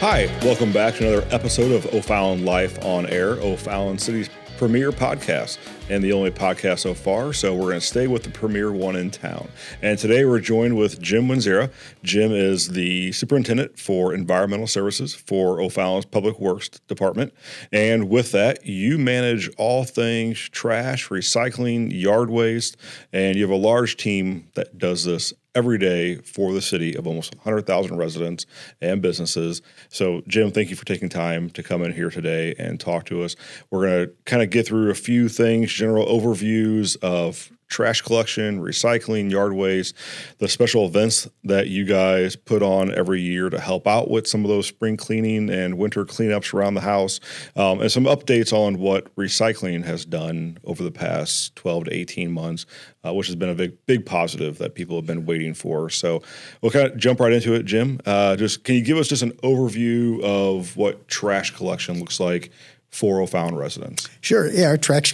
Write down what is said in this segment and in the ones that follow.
Hi, welcome back to another episode of O'Fallon Life on Air, O'Fallon City's premier podcast, and the only podcast so far, so we're going to stay with the premier one in town. And today we're joined with Jim Wenzara. Jim is the Superintendent for Environmental Services for O'Fallon's Public Works Department. And with that, you manage all things trash, recycling, yard waste, and you have a large team that does this every day for the city of almost 100,000 residents and businesses. So, Jim, thank you for taking time to come in here today and talk to us. We're going to kind of get through a few things, general overviews of trash collection, recycling, yard waste, the special events that you guys put on every year to help out with some of those spring cleaning and winter cleanups around the house, and some updates on what recycling has done over the past 12 to 18 months, which has been a big positive that people have been waiting for. So we'll kind of jump right into it, Jim. Can you give us just an overview of what trash collection looks like for O'Fallon residents? Sure. Yeah, our trash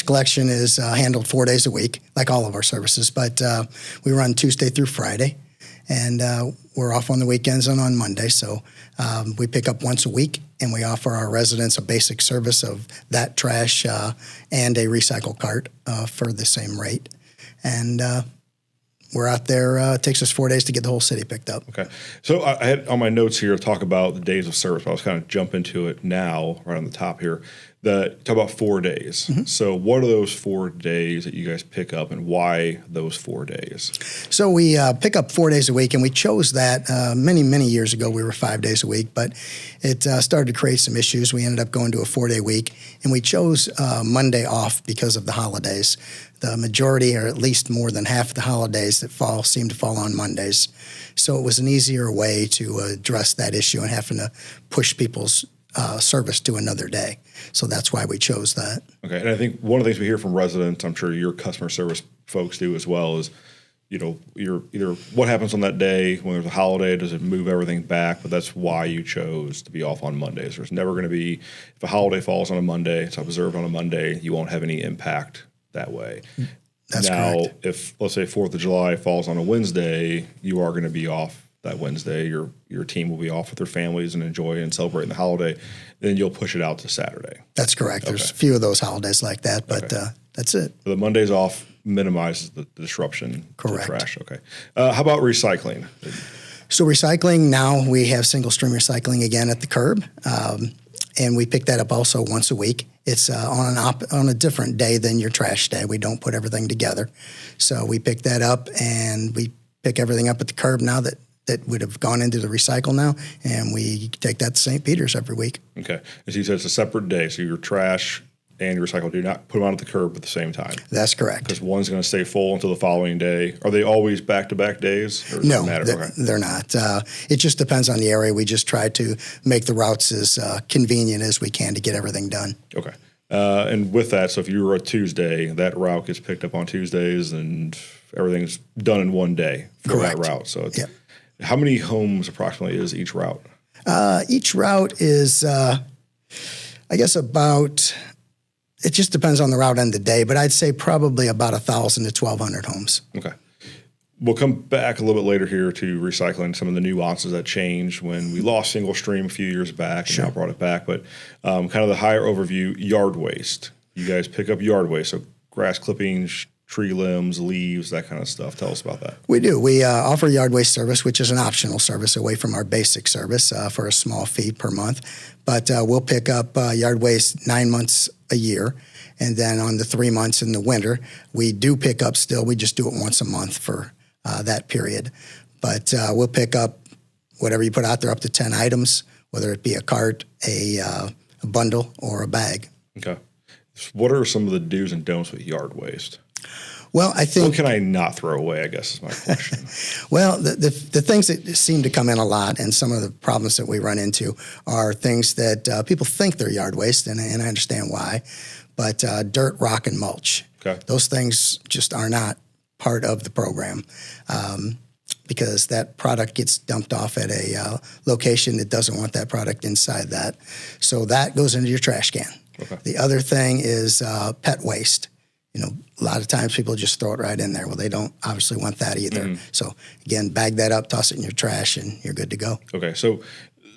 collection is handled 4 days a week, like all of our services, but we run Tuesday through Friday, and we're off on the weekends and on Monday. So we pick up once a week, and we offer our residents a basic service of that trash and a recycle cart for the same rate. And we're out there. It takes us 4 days to get the whole city picked up. Okay. So I had on my notes here talk about the days of service. But I was kind of jump into it now, right on the top here. Talk about 4 days. Mm-hmm. So what are those 4 days that you guys pick up, and why those 4 days? So we pick up 4 days a week, and we chose that many years ago. We were 5 days a week, but it started to create some issues. We ended up going to a 4-day week, and we chose Monday off because of the holidays. The majority, or at least more than half of the holidays that seem to fall on Mondays. So it was an easier way to address that issue and having to push people's service to another day. So that's why we chose that. Okay. And I think one of the things we hear from residents, I'm sure your customer service folks do as well, is, you're either what happens on that day when there's a holiday, does it move everything back? But that's why you chose to be off on Mondays. There's never going to be, if a holiday falls on a Monday, it's observed on a Monday, you won't have any impact that way. That's now, correct. If, let's say, 4th of July falls on a Wednesday, you are going to be off that Wednesday. Your team will be off with their families and enjoy and celebrate the holiday. Then you'll push it out to Saturday. That's correct. Okay. There's a few of those holidays like that, but that's it. So the Mondays off minimizes the disruption. Correct. To trash. Okay. How about recycling? So recycling, now we have single stream recycling again at the curb. And we pick that up also once a week. It's on a different day than your trash day. We don't put everything together. So we pick that up, and we pick everything up at the curb now that would have gone into the recycle now, and we take that to St. Peter's every week. Okay. As you said, it's a separate day. So your trash and your recycle do not put them on at the curb at the same time. That's correct. Because one's going to stay full until the following day. Are they always back-to-back days? Or No, they're not. It just depends on the area. We just try to make the routes as convenient as we can to get everything done. Okay. And with that, so if you were a Tuesday, that route gets picked up on Tuesdays, and everything's done in one day for Correct. that route. So How many homes approximately is each route? Each route is, I guess, about... It just depends on the route and the day, but I'd say probably about 1,000 to 1,200 homes. Okay. We'll come back a little bit later here to recycling, some of the nuances that changed when we lost single stream a few years back and now brought it back. But kind of the higher overview, yard waste. You guys pick up yard waste, so grass clippings, tree limbs, leaves, that kind of stuff. Tell us about that. We do. We offer yard waste service, which is an optional service away from our basic service for a small fee per month. But we'll pick up yard waste 9 months a year. And then on the 3 months in the winter, we do pick up still. We just do it once a month for that period. But we'll pick up whatever you put out there, up to 10 items, whether it be a cart, a bundle, or a bag. Okay. What are some of the do's and don'ts with yard waste? Well, I think... What can I not throw away, I guess is my question. Well, the things that seem to come in a lot, and some of the problems that we run into, are things that people think they're yard waste, and I understand why, but dirt, rock, and mulch. Okay. Those things just are not part of the program because that product gets dumped off at a location that doesn't want that product inside that. So that goes into your trash can. Okay. The other thing is pet waste. A lot of times people just throw it right in there. Well, they don't obviously want that either. Mm-hmm. So, again, bag that up, toss it in your trash, and you're good to go. Okay, so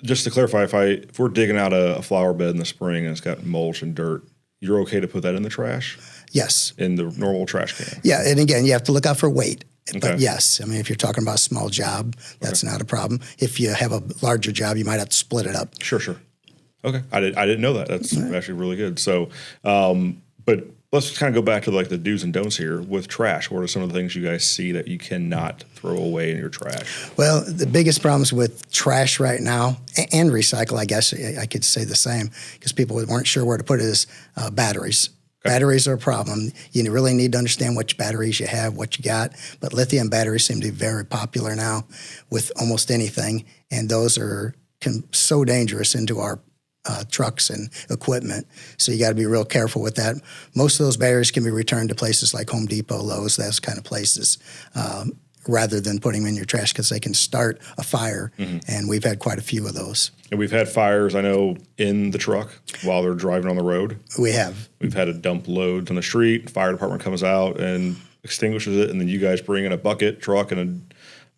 just to clarify, if we're digging out a flower bed in the spring and it's got mulch and dirt, you're okay to put that in the trash? Yes. In the normal trash can? Yeah, and again, you have to look out for weight. Okay. But yes, I mean, if you're talking about a small job, that's not a problem. If you have a larger job, you might have to split it up. Sure. Okay. I didn't know that. That's actually really good. So, but let's kind of go back to like the do's and don'ts here with trash. What are some of the things you guys see that you cannot throw away in your trash? Well, the biggest problems with trash right now and recycle, I guess I could say the same, because people weren't sure where to put it, is batteries. Okay. Batteries are a problem. You really need to understand which batteries you have, what you got. But lithium batteries seem to be very popular now with almost anything, and those are so dangerous into our trucks and equipment. So you got to be real careful with that. Most of those batteries can be returned to places like Home Depot, Lowe's, those kind of places, rather than putting them in your trash, because they can start a fire. And we've had quite a few of those. And we've had fires, I know, in the truck while they're driving on the road. We have. We've had to dump loads on the street. Fire department comes out and extinguishes it, and then you guys bring in a bucket truck and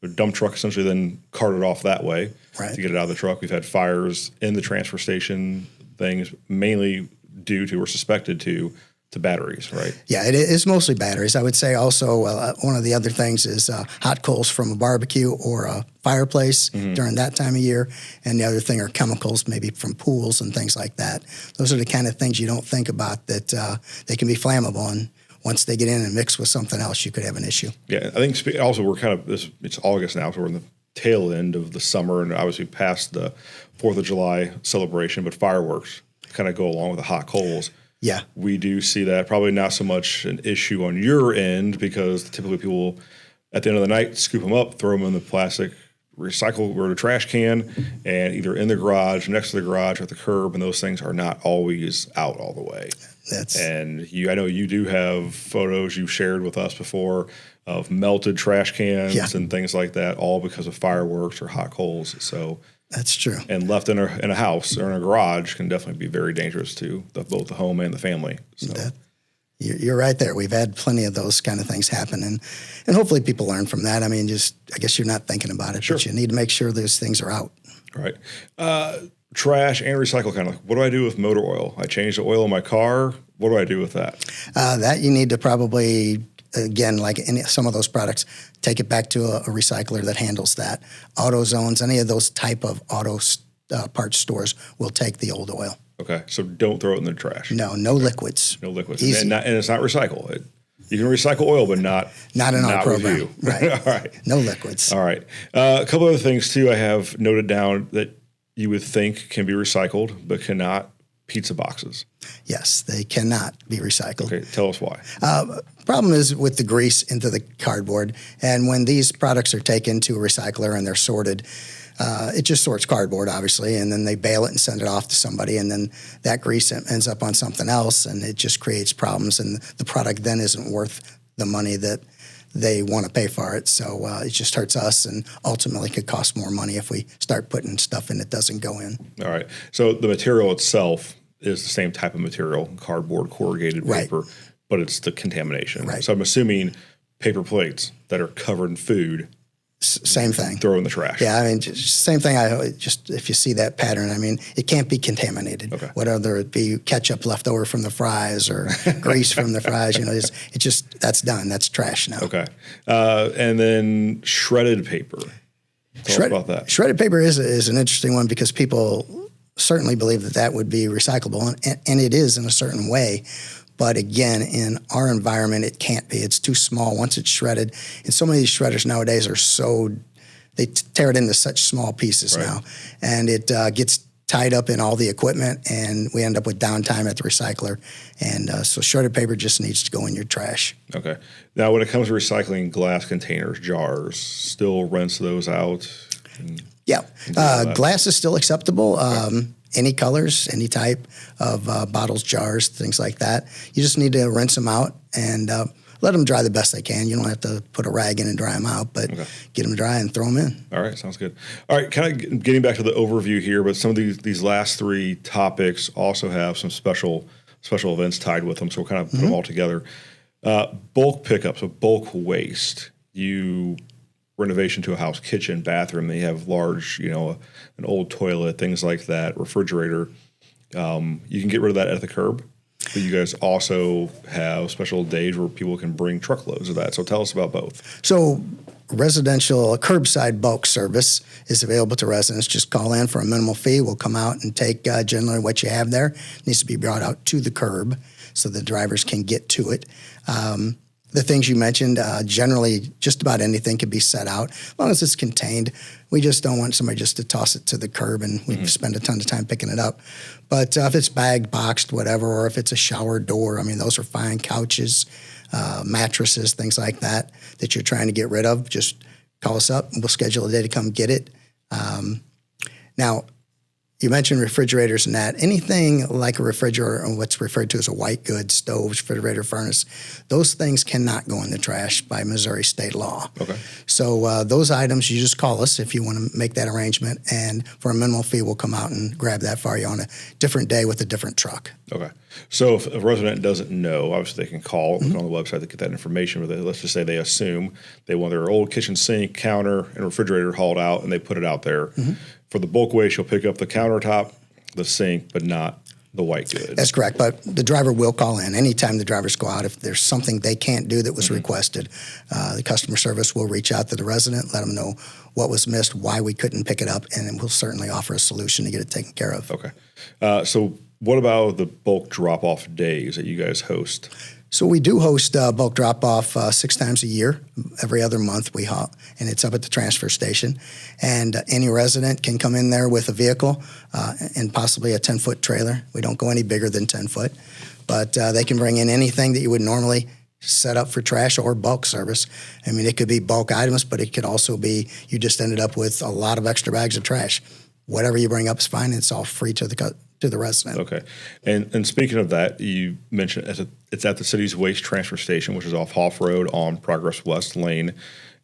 a dump truck, essentially then cart it off that way to get it out of the truck. We've had fires in the transfer station, things mainly due to or suspected to batteries, right? Yeah, it is mostly batteries. I would say also one of the other things is hot coals from a barbecue or a fireplace during that time of year. And the other thing are chemicals, maybe from pools and things like that. Those are the kind of things you don't think about, that they can be flammable. And once they get in and mix with something else, you could have an issue. Yeah, I think also we're kind of, it's August now, so we're in the tail end of the summer and obviously past the 4th of July celebration, but fireworks kind of go along with the hot coals. Yeah. We do see that. Probably not so much an issue on your end, because typically people at the end of the night scoop them up, throw them in the plastic recycle or the trash can, and either in the garage, next to the garage, or at the curb, and those things are not always out all the way. And I know you do have photos you've shared with us before of melted trash cans and things like that, all because of fireworks or hot coals. So that's true. And left in a house or in a garage can definitely be very dangerous to both the home and the family. So. You're right there. We've had plenty of those kind of things happen, and hopefully people learn from that. I mean, I guess you're not thinking about it, but you need to make sure those things are out. All right. Trash and recycle, kind of like, what do I do with motor oil? I changed the oil in my car. What do I do with that? That you need to probably, again, like some of those products, take it back to a recycler that handles that. AutoZones, any of those type of auto parts stores will take the old oil. Okay, so don't throw it in the trash. No liquids. No liquids. Easy. And it's not recycle. You can recycle oil, but not in our program. With you. Right. All right. No liquids. All right. A couple other things, too, I have noted down that you would think can be recycled, but cannot. Pizza boxes. Yes, they cannot be recycled. Okay, tell us why. Problem is with the grease into the cardboard, and when these products are taken to a recycler and they're sorted, it just sorts cardboard, obviously, and then they bale it and send it off to somebody, and then that grease ends up on something else, and it just creates problems, and the product then isn't worth the money that they want to pay for it. So it just hurts us, and ultimately could cost more money if we start putting stuff in that doesn't go in. All right. So the material itself is the same type of material, cardboard, corrugated paper, but it's the contamination. Right. So I'm assuming paper plates that are covered in food. Same thing. Throw in the trash. Yeah, I mean, same thing. If you see that pattern, I mean, it can't be contaminated. Okay. Whether it be ketchup left over from the fries or grease from the fries, that's done. That's trash now. Okay. And then shredded paper. Tell us about that. Shredded paper is an interesting one, because people certainly believe that would be recyclable, and it is in a certain way. But again, in our environment, it can't be. It's too small once it's shredded. And so many of these shredders nowadays they tear it into such small pieces now. And it gets tied up in all the equipment, and we end up with downtime at the recycler. And so shredded paper just needs to go in your trash. Okay. Now, when it comes to recycling glass containers, jars, still rinse those out? Yeah. Glass is still acceptable. Any colors, any type of bottles, jars, things like that. You just need to rinse them out and let them dry the best they can. You don't have to put a rag in and dry them out, but get them dry and throw them in. All right, sounds good. All right, kind of getting back to the overview here, but some of these last three topics also have some special events tied with them, so we'll kind of put them all together. Bulk pickup, so bulk waste. You renovation to a house, kitchen, bathroom, they have large, an old toilet, things like that, refrigerator, you can get rid of that at the curb. But you guys also have special days where people can bring truckloads of that. So tell us about both. So residential curbside bulk service is available to residents. Just call in for a minimal fee. We'll come out and take generally what you have there. It needs to be brought out to the curb so the drivers can get to it. The things you mentioned, generally just about anything can be set out as long as it's contained. We just don't want somebody just to toss it to the curb and we spend a ton of time picking it up. But if it's bagged, boxed, whatever, or if it's a shower door, I mean, those are fine. Couches, mattresses, things like that you're trying to get rid of, just call us up and we'll schedule a day to come get it. Now, you mentioned refrigerators and that. Anything like a refrigerator or what's referred to as a white goods, stove, refrigerator, furnace, those things cannot go in the trash by Missouri state law. Okay. So those items, you just call us if you want to make that arrangement, and for a minimal fee, we'll come out and grab that for you on a different day with a different truck. Okay. So if a resident doesn't know, obviously they can call on the website to get that information. But let's just say they assume they want their old kitchen sink, counter, and refrigerator hauled out, and they put it out there. For the bulk waste, you'll pick up the countertop, the sink, but not the white goods. That's correct. But the driver will call in. Anytime the drivers go out, if there's something they can't do that was requested, the customer service will reach out to the resident, let them know what was missed, why we couldn't pick it up, and then we'll certainly offer a solution to get it taken care of. Okay. So what about the bulk drop-off days that you guys host? So we do host bulk drop-off 6 times a year. Every other month we haul, and it's up at the transfer station. And any resident can come in there with a vehicle and possibly a 10-foot trailer. We don't go any bigger than 10 foot. But they can bring in anything that you would normally set up for trash or bulk service. I mean, it could be bulk items, but it could also be you just ended up with a lot of extra bags of trash. Whatever you bring up is fine. It's all free to the resident. Okay. And speaking of that, you mentioned it's at the city's waste transfer station, which is off Hoff Road on Progress West Lane.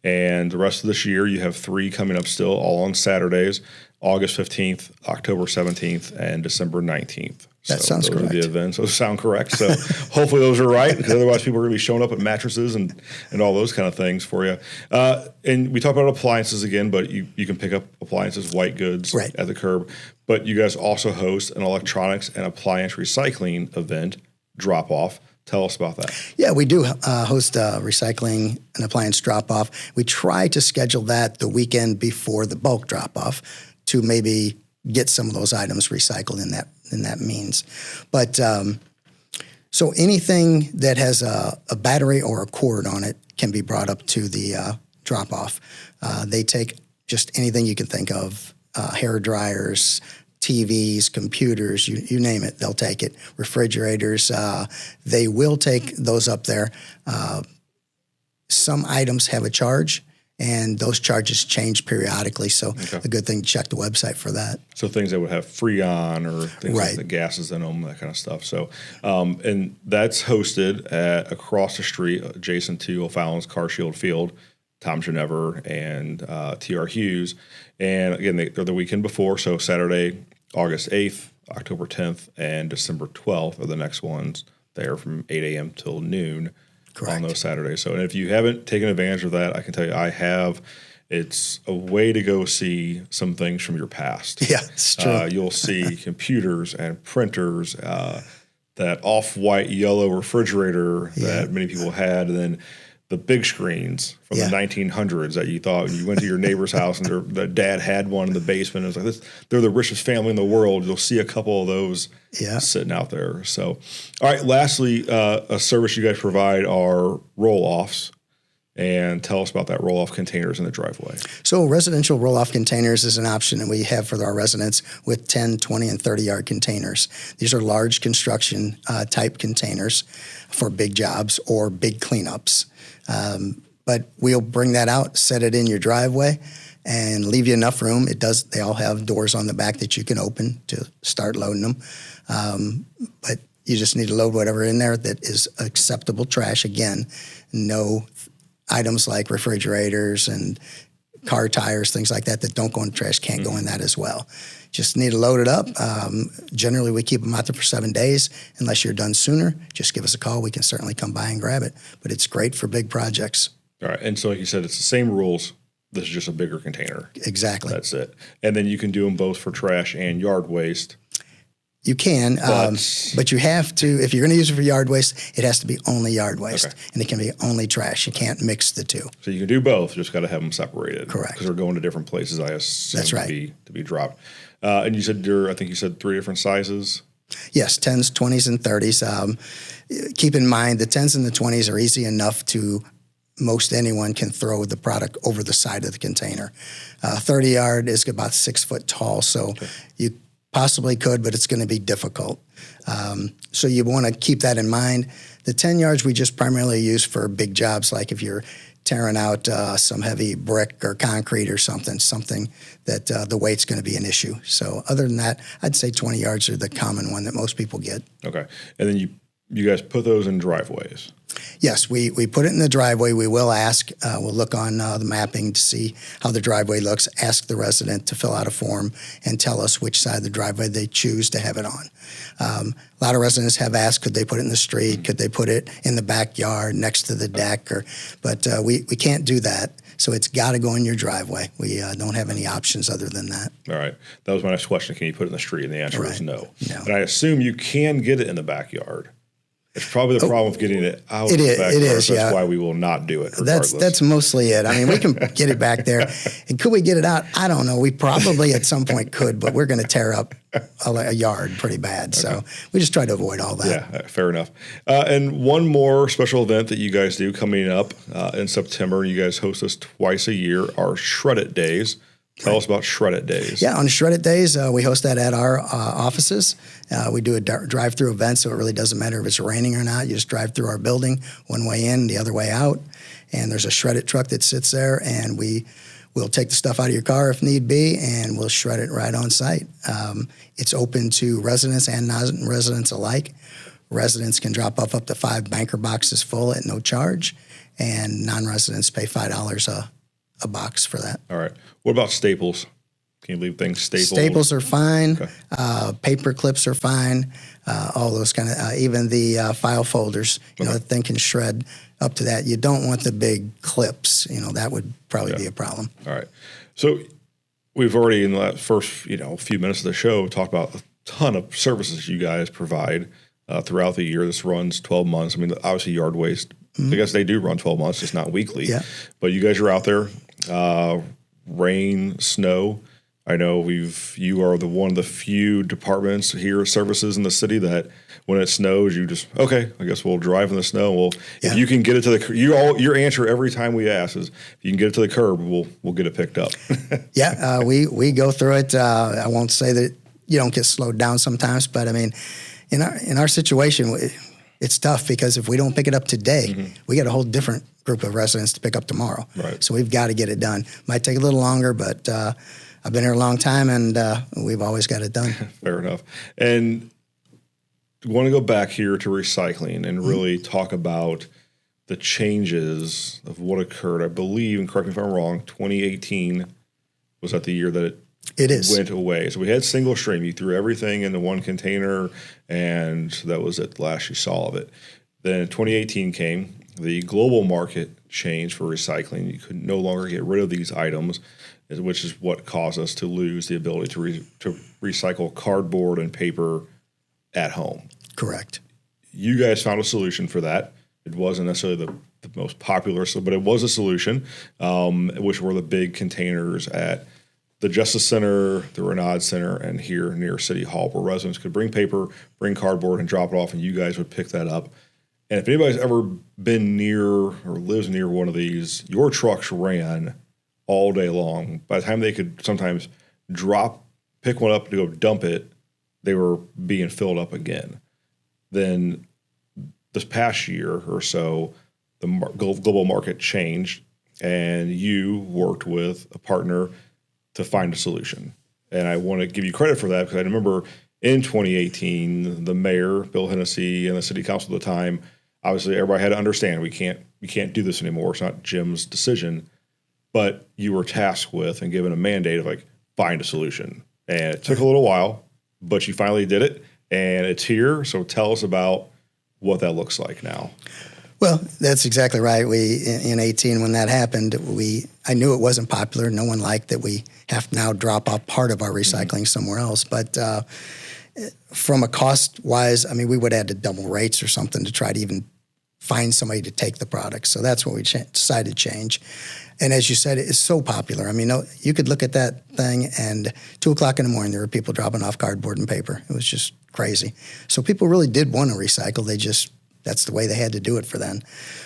And the rest of this year, you have 3 coming up still, all on Saturdays, August 15th, October 17th, and December 19th. That sounds correct. Those are the events. Those sound correct. So hopefully those are right, because otherwise people are going to be showing up at mattresses and all those kind of things for you. And we talked about appliances again, but you can pick up appliances, white goods at the curb. But you guys also host an electronics and appliance recycling event, drop-off. Tell us about that. Yeah, we do host a recycling and appliance drop-off. We try to schedule that the weekend before the bulk drop-off to maybe get some of those items recycled in that means. But so anything that has a battery or a cord on it can be brought up to the drop-off. They take just anything you can think of, hair dryers, TVs, computers, you name it, they'll take it. Refrigerators, they will take those up there. Some items have a charge, and those charges change periodically, so a good thing to check the website for that. So things that would have Freon or things like the gases in them, that kind of stuff. So, and that's hosted at across the street, adjacent to O'Fallon's Car Shield Field, Tom Genever and T.R. Hughes. And again, they're the weekend before, so Saturday, August 8th, October 10th, and December 12th are the next ones there from 8 a.m. till noon. On those Saturdays. So, and if you haven't taken advantage of that, I can tell you I have. It's a way to go see some things from your past. Yeah, it's true. You'll see computers and printers, that off-white yellow refrigerator that many people had, and then the big screens from the 1900s that you thought you went to your neighbor's house and their dad had one in the basement. It was like this, they're the richest family in the world. You'll see a couple of those sitting out there. So, all right. Lastly, a service you guys provide are roll-offs. And tell us about that roll-off containers in the driveway. So residential roll-off containers is an option that we have for our residents with 10, 20, and 30-yard containers. These are large construction type containers for big jobs or big cleanups. But we'll bring that out, set it in your driveway, and leave you enough room. They all have doors on the back that you can open to start loading them. But you just need to load whatever in there that is acceptable trash. Again, no items like refrigerators and car tires, things like that don't go in the trash, can't go in that as well. Just need to load it up. Generally, we keep them out there for 7 days. Unless you're done sooner, just give us a call. We can certainly come by and grab it. But it's great for big projects. All right. And so like you said, it's the same rules This is just a bigger container. Exactly. That's it. And then you can do them both for trash and yard waste. You can, but you have to, if you're going to use it for yard waste, it has to be only yard waste, and it can be only trash. You can't mix the two. So you can do both, just got to have them separated. Correct. Because they're going to different places, I assume, That's right. to be dropped. And you said I think you said 3 different sizes? Yes, 10s, 20s, and 30s. Keep in mind, the 10s and the 20s are easy enough to, most anyone can throw the product over the side of the container. 30 yard is about 6 foot tall, so you possibly could, but it's going to be difficult. So you want to keep that in mind. The 10 yards we just primarily use for big jobs, like if you're tearing out some heavy brick or concrete or something that the weight's going to be an issue. So other than that, I'd say 20 yards are the common one that most people get. Okay. And then you guys put those in driveways. Yes, we put it in the driveway. We will ask, we'll look on the mapping to see how the driveway looks, ask the resident to fill out a form and tell us which side of the driveway they choose to have it on. A lot of residents have asked, could they put it in the street? Could they put it in the backyard next to the deck? But we can't do that. So it's got to go in your driveway. We don't have any options other than that. All right. That was my next question. Can you put it in the street? And the answer is no. No. And I assume you can get it in the backyard. It's probably the problem with getting it out of the backyard. It is, so that's why we will not do it regardless. That's mostly it. I mean, we can get it back there. And could we get it out? I don't know. We probably at some point could, but we're going to tear up a yard pretty bad. So we just try to avoid all that. Yeah, fair enough. And one more special event that you guys do coming up in September. You guys host us twice a year, our Shred It Days. Tell us about Shred It Days. Yeah, on Shred It Days, we host that at our offices. We do a drive-through event, so it really doesn't matter if it's raining or not. You just drive through our building, one way in, the other way out, and there's a Shred It truck that sits there, and we'll take the stuff out of your car if need be, and we'll shred it right on site. It's open to residents and non-residents alike. Residents can drop off up to 5 banker boxes full at no charge, and non-residents pay $5 a box for that. All right. What about staples? Can you leave things stapled? Staples are fine. Okay. Paper clips are fine. All those kind of, even the file folders, the thing can shred up to that. You don't want the big clips. That would probably be a problem. All right. So we've already, in the first, few minutes of the show, talked about a ton of services you guys provide throughout the year. This runs 12 months. I mean, obviously yard waste, I guess they do run 12 months, just not weekly. Yeah. But you guys are out there, rain, snow. I know you are one of the few departments here, services in the city that when it snows, you just, okay, I guess we'll drive in the snow. If you can get it to your answer every time we ask is, if you can get it to the curb, we'll get it picked up. Yeah, we go through it. I won't say that you don't get slowed down sometimes, but I mean, in our situation, it's tough because if we don't pick it up today, we get a whole different group of residents to pick up tomorrow. Right. So we've got to get it done. Might take a little longer, but I've been here a long time, and we've always got it done. Fair enough. And I want to go back here to recycling and really talk about the changes of what occurred. I believe, and correct me if I'm wrong, 2018 was that the year that it went away. So we had single stream. You threw everything into one container, and that was it. The last you saw of it. Then 2018 came. The global market changed for recycling. You could no longer get rid of these items, which is what caused us to lose the ability to recycle cardboard and paper at home. Correct. You guys found a solution for that. It wasn't necessarily the most popular, but it was a solution, which were the big containers at the Justice Center, the Renaud Center, and here near City Hall, where residents could bring paper, bring cardboard, and drop it off, and you guys would pick that up. And if anybody's ever been near or lives near one of these, your trucks ran all day long. By the time they could sometimes pick one up to go dump it, they were being filled up again. Then this past year or so, the global market changed, and you worked with a partner to find a solution. And I want to give you credit for that because I remember in 2018, the mayor, Bill Hennessy, and the city council at the time, obviously everybody had to understand we can't do this anymore. It's not Jim's decision. But you were tasked with and given a mandate of find a solution. And it took a little while, but you finally did it, and it's here. So tell us about what that looks like now. Well, that's exactly right. We in 18 when that happened, I knew it wasn't popular. No one liked that we have to now drop off part of our recycling somewhere else. But from a cost wise, I mean, we would have had to double rates or something to try to even find somebody to take the product. So that's what we decided to change. And as you said, it's so popular. I mean, you could look at that thing and 2 o'clock in the morning, there were people dropping off cardboard and paper. It was just crazy. So people really did want to recycle. That's the way they had to do it for them.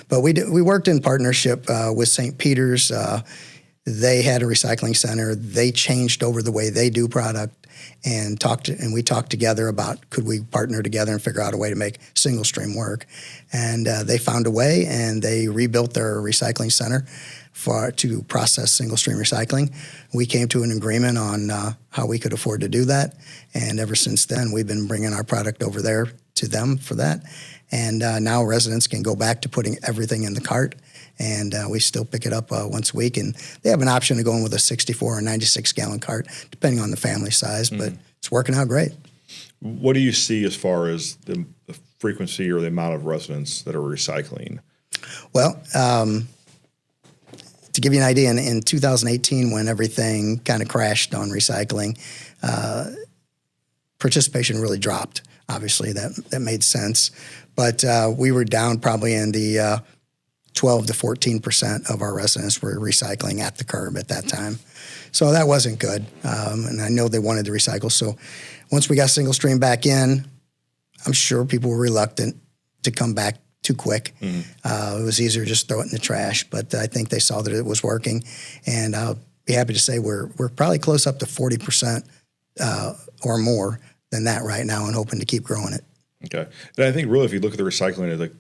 But we worked in partnership with St. Peter's. They had a recycling center. They changed over the way they do product and we talked together about could we partner together and figure out a way to make single stream work. And they found a way, and they rebuilt their recycling center to process single stream recycling. We came to an agreement on how we could afford to do that. And ever since then, we've been bringing our product over there to them for that. And now residents can go back to putting everything in the cart, and we still pick it up once a week. And they have an option of going with a 64 or 96-gallon cart, depending on the family size, but it's working out great. What do you see as far as the frequency or the amount of residents that are recycling? Well, to give you an idea, in 2018, when everything kind of crashed on recycling, participation really dropped. Obviously, that made sense. But we were down probably in the 12 to 14% of our residents were recycling at the curb at that time. So that wasn't good. And I know they wanted to recycle. So once we got single stream back in, I'm sure people were reluctant to come back too quick. It was easier to just throw it in the trash. But I think they saw that it was working. And I'll be happy to say we're probably close up to 40% or more than that right now, and hoping to keep growing it. Okay. And I think really if you look at the recycling, it's like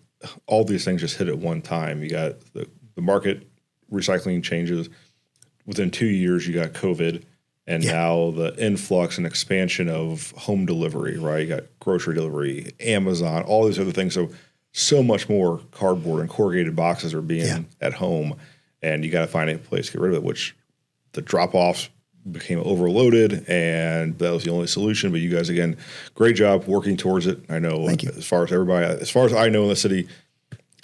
all these things just hit at one time. You got the market recycling changes. Within 2 years, you got COVID, and now the influx and expansion of home delivery, right? You got grocery delivery, Amazon, all these other things. So much more cardboard and corrugated boxes are being at home, and you got to find a place to get rid of it, which the drop-offs became overloaded, and that was the only solution. But you guys, again, great job working towards it. I know as far as I know in the city,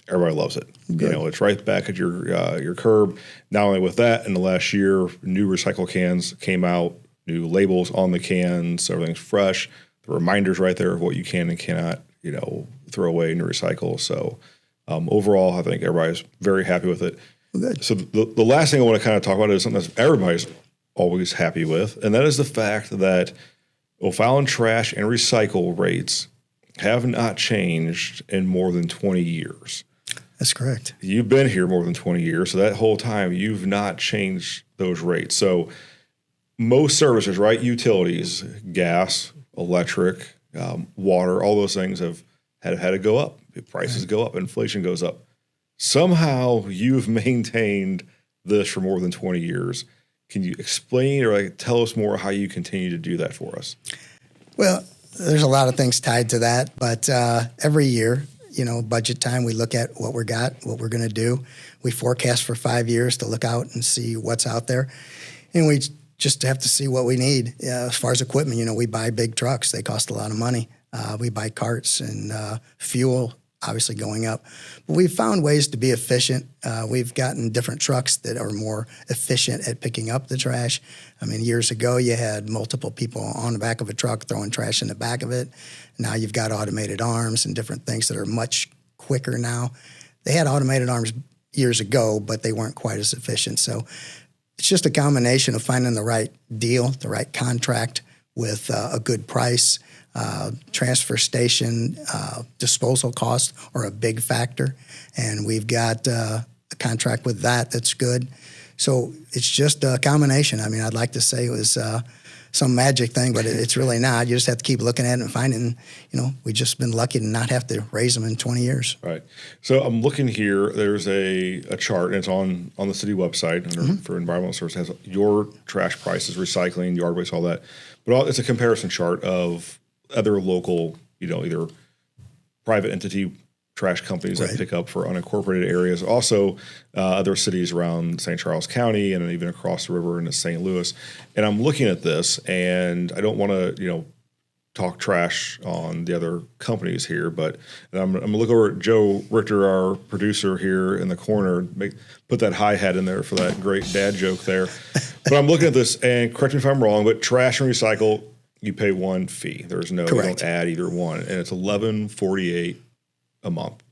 everybody loves it. Good. You know, it's right back at your curb. Not only with that, in the last year, new recycle cans came out, new labels on the cans, everything's fresh. The reminders right there of what you can and cannot, throw away and recycle. So overall, I think everybody's very happy with it. Well, good. So the last thing I want to kind of talk about is something that everybody's always happy with, and that is the fact that O'Fallon trash and recycle rates have not changed in more than 20 years. That's correct. You've been here more than 20 years, so that whole time you've not changed those rates. So most services, right, utilities, gas, electric, water, all those things have had to go up. Prices go up, inflation goes up. Somehow you've maintained this for more than 20 years. Can you explain or tell us more how you continue to do that for us? Well, there's a lot of things tied to that, but every year, budget time, we look at what we're going to do. We forecast for 5 years to look out and see what's out there, and we just have to see what we need. As far as equipment, we buy big trucks. They cost a lot of money. We buy carts and fuel, obviously going up. But we've found ways to be efficient. We've gotten different trucks that are more efficient at picking up the trash. I mean, years ago, you had multiple people on the back of a truck throwing trash in the back of it. Now you've got automated arms and different things that are much quicker now. They had automated arms years ago, but they weren't quite as efficient. So it's just a combination of finding the right deal, the right contract with a good price. Transfer station disposal costs are a big factor, and we've got a contract with that's good. So it's just a combination. I mean, I'd like to say it was some magic thing, but it's really not. You just have to keep looking at it and finding, we've just been lucky to not have to raise them in 20 years. Right. So I'm looking here. There's a chart, and it's on the city website for environmental services. It has your trash prices, recycling, yard waste, all that. But it's a comparison chart of other local, either private entity trash companies that pick up for unincorporated areas. Also, other cities around St. Charles County and even across the river into St. Louis. And I'm looking at this, and I don't want to, talk trash on the other companies here, but I'm going to look over at Joe Richter, our producer here in the corner, put that hi-hat in there for that great dad joke there. But I'm looking at this, and correct me if I'm wrong, but trash and recycle, you pay one fee. There's no, you don't add either one, and it's $11.48 a month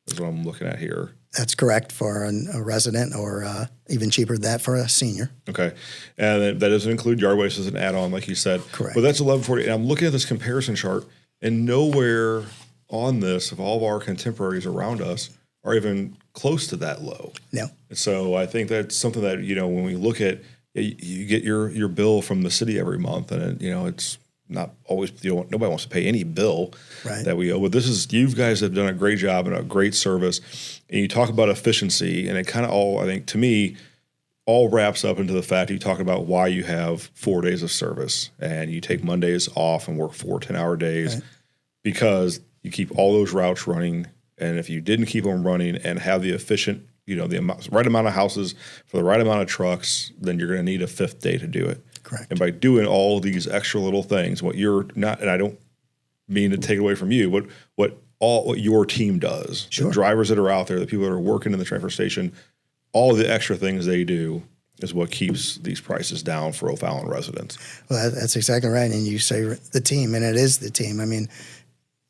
is what I'm looking at here. That's correct for a resident, or even cheaper than that for a senior. Okay. And that doesn't include yard waste as an add-on, like you said. Correct. But that's $11.48. And I'm looking at this comparison chart, and nowhere on this of all of our contemporaries around us are even close to that low. No. So I think that's something that, when we look at, you get your bill from the city every month, and it's not always, nobody wants to pay any bill that we owe. But you guys have done a great job and a great service. And you talk about efficiency, and it kind of all, I think, to me, all wraps up into the fact you talk about why you have 4 days of service and you take Mondays off and work 4 10-hour days because you keep all those routes running. And if you didn't keep them running and have the efficient, the right amount of houses for the right amount of trucks, then you're going to need a 5th day to do it. Correct. And by doing all these extra little things, what you're not, and I don't mean to take it away from you, but what your team does, the drivers that are out there, the people that are working in the transfer station, all the extra things they do is what keeps these prices down for O'Fallon residents. Well, that's exactly right. And you say the team, and it is the team. I mean,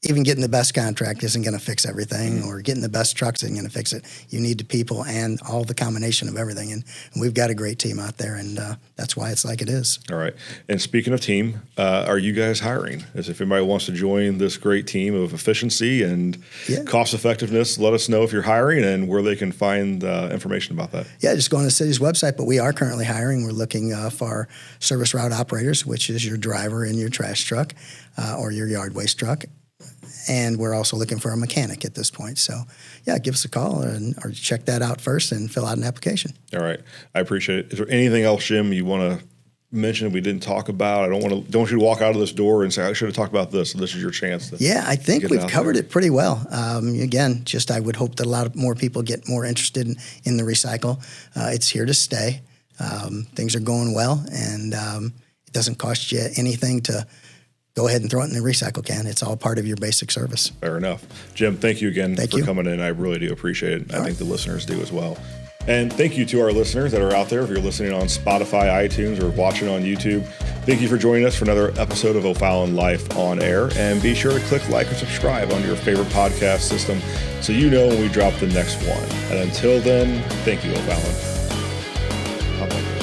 even getting the best contract isn't going to fix everything, or getting the best trucks isn't going to fix it. You need the people and all the combination of everything. And we've got a great team out there, and that's why it's like it is. All right. And speaking of team, are you guys hiring? As if anybody wants to join this great team of efficiency and cost effectiveness, let us know if you're hiring and where they can find information about that. Yeah, just go on the city's website, but we are currently hiring. We're looking for service route operators, which is your driver in your trash truck or your yard waste truck. And we're also looking for a mechanic at this point. So, give us a call or check that out first and fill out an application. All right. I appreciate it. Is there anything else, Jim, you want to mention we didn't talk about? I don't want you to walk out of this door and say, I should have talked about this. So this is your chance to I think we've covered it pretty well. Again, I would hope that a lot more people get more interested in the recycle. It's here to stay. Things are going well, and it doesn't cost you anything to go ahead and throw it in the recycle can. It's all part of your basic service. Fair enough. Jim, thank you again for coming in. I really do appreciate it. I think the listeners do as well. And thank you to our listeners that are out there. If you're listening on Spotify, iTunes, or watching on YouTube, thank you for joining us for another episode of O'Fallon Life on Air. And be sure to click like or subscribe on your favorite podcast system so you know when we drop the next one. And until then, thank you, O'Fallon. Bye-bye.